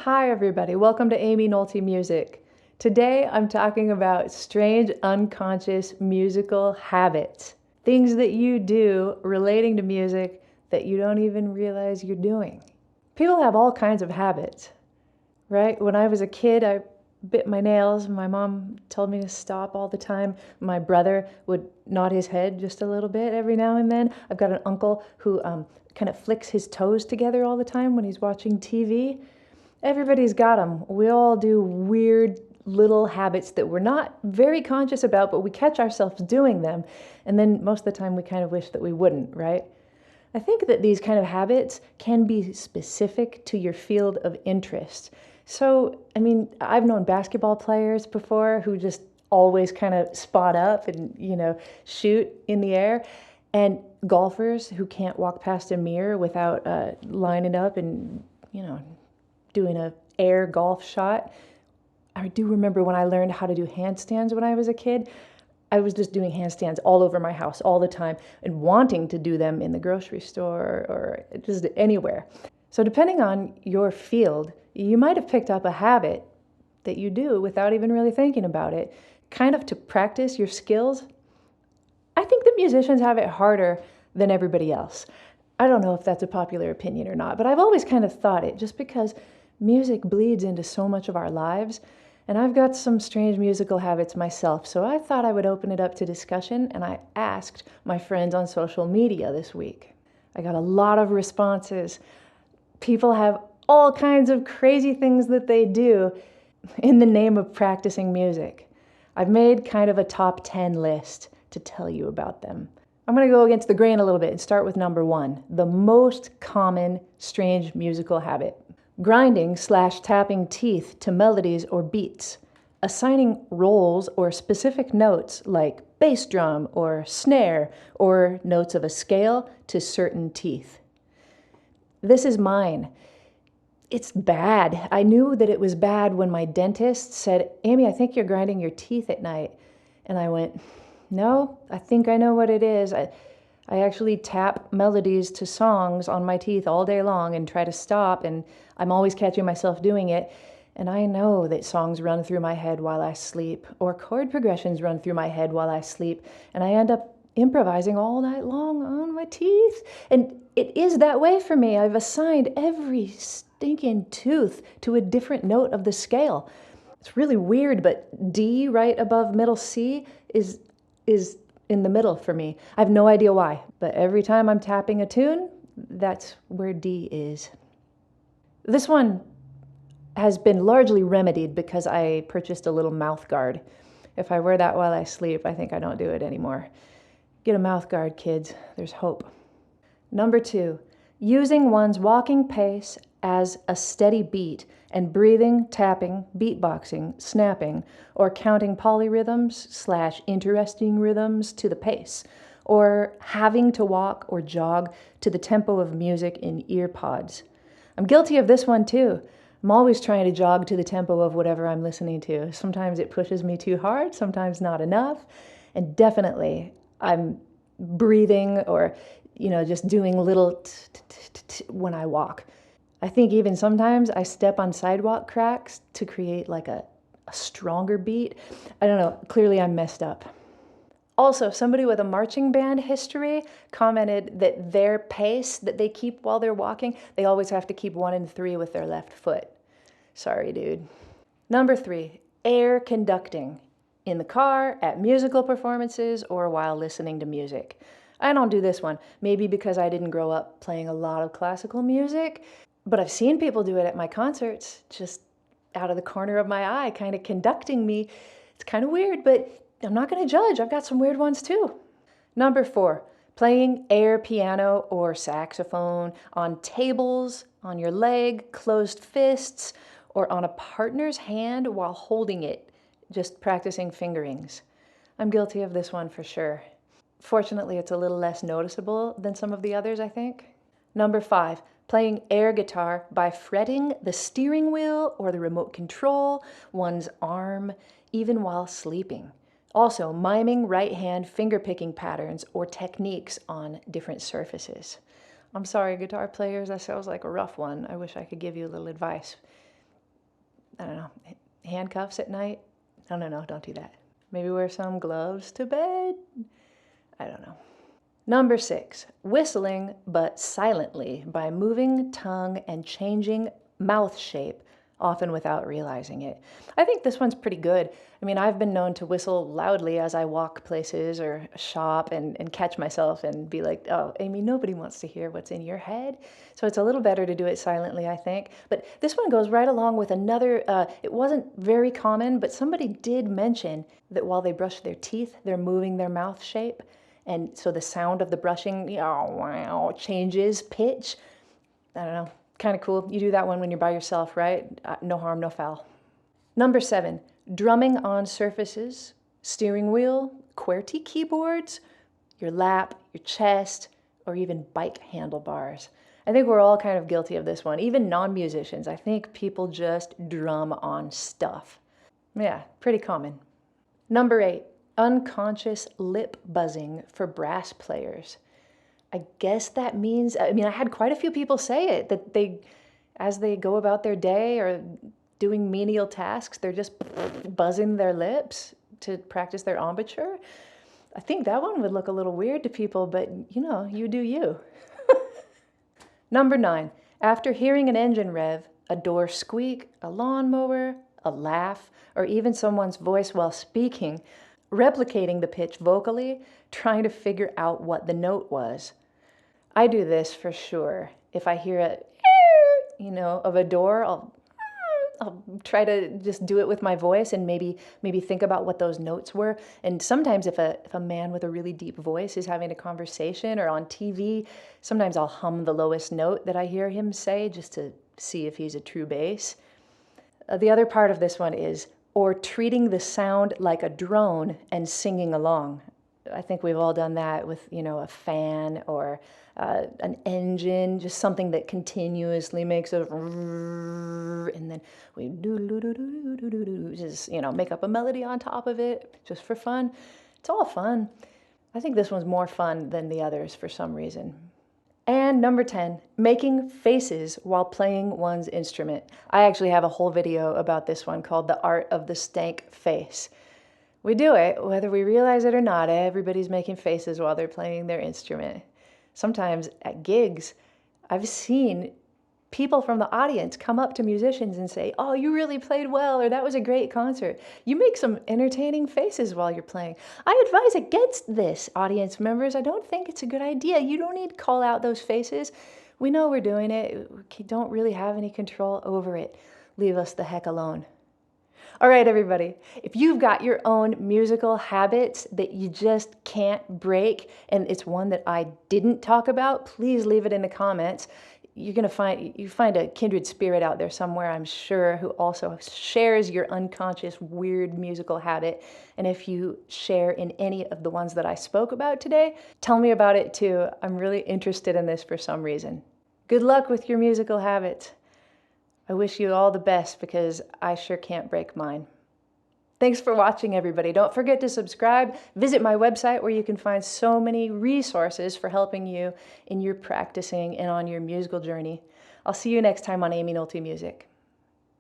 Hi everybody, welcome to Aimee Nolte Music. Today I'm talking about strange unconscious musical habits. Things that you do relating to music that you don't even realize you're doing. People have all kinds of habits, right? When I was a kid, I bit my nails. My mom told me to stop all the time. My brother would nod his head just a little bit every now and then. I've got an uncle who kind of flicks his toes together all the time when he's watching TV. Everybody's got them. We all do weird little habits that we're not very conscious about, but we catch ourselves doing them. And then most of the time we kind of wish that we wouldn't, right? I think that these kind of habits can be specific to your field of interest. So, I've known basketball players before who just always kind of spot up and, shoot in the air. And golfers who can't walk past a mirror without lining up and, doing an air golf shot. I do remember when I learned how to do handstands when I was a kid, I was just doing handstands all over my house all the time and wanting to do them in the grocery store or just anywhere. So depending on your field, you might have picked up a habit that you do without even really thinking about it, kind of to practice your skills. I think that musicians have it harder than everybody else. I don't know if that's a popular opinion or not, but I've always kind of thought it just because music bleeds into so much of our lives, and I've got some strange musical habits myself, so I thought I would open it up to discussion, and I asked my friends on social media this week. I got a lot of responses. People have all kinds of crazy things that they do in the name of practicing music. I've made kind of a top 10 list to tell you about them. I'm going to go against the grain a little bit and start with number 1, the most common strange musical habit. Grinding/tapping teeth to melodies or beats. Assigning roles or specific notes like bass drum or snare or notes of a scale to certain teeth. This is mine. It's bad. I knew that it was bad when my dentist said, "Aimee, I think you're grinding your teeth at night." And I went, "No, I think I know what it is. I actually tap melodies to songs on my teeth all day long and try to stop, and I'm always catching myself doing it. And I know that songs run through my head while I sleep, or chord progressions run through my head while I sleep, and I end up improvising all night long on my teeth. And it is that way for me. I've assigned every stinking tooth to a different note of the scale. It's really weird, but D right above middle C is in the middle for me. I have no idea why, but every time I'm tapping a tune, that's where D is. This one has been largely remedied because I purchased a little mouth guard. If I wear that while I sleep, I think I don't do it anymore. Get a mouth guard, kids. There's hope. Number 2, using one's walking pace as a steady beat and breathing, tapping, beatboxing, snapping, or counting polyrhythms/interesting rhythms to the pace, or having to walk or jog to the tempo of music in ear pods. I'm guilty of this one too. I'm always trying to jog to the tempo of whatever I'm listening to. Sometimes it pushes me too hard, sometimes not enough, and definitely I'm breathing or just doing little when I walk. I think even sometimes I step on sidewalk cracks to create like a stronger beat. I don't know, clearly I'm messed up. Also, somebody with a marching band history commented that their pace that they keep while they're walking, they always have to keep 1 and 3 with their left foot. Sorry, dude. Number 3, air conducting. In the car, at musical performances, or while listening to music. I don't do this one, maybe because I didn't grow up playing a lot of classical music, but I've seen people do it at my concerts, just out of the corner of my eye, kind of conducting me. It's kind of weird, but I'm not going to judge. I've got some weird ones too. Number 4, playing air piano or saxophone on tables, on your leg, closed fists, or on a partner's hand while holding it, just practicing fingerings. I'm guilty of this one for sure. Fortunately, it's a little less noticeable than some of the others, I think. Number 5, playing air guitar by fretting the steering wheel or the remote control, one's arm, even while sleeping. Also, miming right hand finger picking patterns or techniques on different surfaces. I'm sorry, guitar players, that sounds like a rough one. I wish I could give you a little advice. I don't know, handcuffs at night? I don't know, don't do that. Maybe wear some gloves to bed? I don't know. Number 6, whistling but silently by moving tongue and changing mouth shape, often without realizing it. I think this one's pretty good. I mean, I've been known to whistle loudly as I walk places or shop and catch myself and be like, oh, Aimee, nobody wants to hear what's in your head. So it's a little better to do it silently, I think. But this one goes right along with another, it wasn't very common, but somebody did mention that while they brush their teeth, they're moving their mouth shape. And so the sound of the brushing, wow, changes pitch. I don't know, kind of cool. You do that one when you're by yourself, right? No harm, no foul. Number 7, drumming on surfaces, steering wheel, QWERTY keyboards, your lap, your chest, or even bike handlebars. I think we're all kind of guilty of this one. Even non-musicians, I think people just drum on stuff. Yeah, pretty common. Number 8, unconscious lip buzzing for brass players. I guess that means, I mean, I had quite a few people say it, that they, as they go about their day or doing menial tasks, they're just buzzing their lips to practice their embouchure. I think that one would look a little weird to people, but you know, you do you. Number 9, after hearing an engine rev, a door squeak, a lawnmower, a laugh, or even someone's voice while speaking, replicating the pitch vocally, trying to figure out what the note was. I do this for sure. If I hear a, of a door, I'll try to just do it with my voice and maybe think about what those notes were. And sometimes if a man with a really deep voice is having a conversation or on TV, sometimes I'll hum the lowest note that I hear him say just to see if he's a true bass. The other part of this one is, or treating the sound like a drone and singing along. I think we've all done that with, a fan or an engine, just something that continuously makes a and then we just, make up a melody on top of it just for fun. It's all fun. I think this one's more fun than the others for some reason. And number 10, making faces while playing one's instrument. I actually have a whole video about this one called The Art of the Stank Face. We do it, whether we realize it or not. Everybody's making faces while they're playing their instrument. Sometimes at gigs, I've seen people from the audience come up to musicians and say, oh, you really played well, or that was a great concert. You make some entertaining faces while you're playing. I advise against this, audience members. I don't think it's a good idea. You don't need to call out those faces. We know we're doing it. We don't really have any control over it. Leave us the heck alone. All right, everybody, if you've got your own musical habits that you just can't break, and it's one that I didn't talk about, please leave it in the comments. You're going to find a kindred spirit out there somewhere, I'm sure, who also shares your unconscious weird musical habit. And if you share in any of the ones that I spoke about today, tell me about it too. I'm really interested in this for some reason. Good luck with your musical habits. I wish you all the best because I sure can't break mine. Thanks for watching, everybody. Don't forget to subscribe. Visit my website where you can find so many resources for helping you in your practicing and on your musical journey. I'll see you next time on Aimee Nolte Music.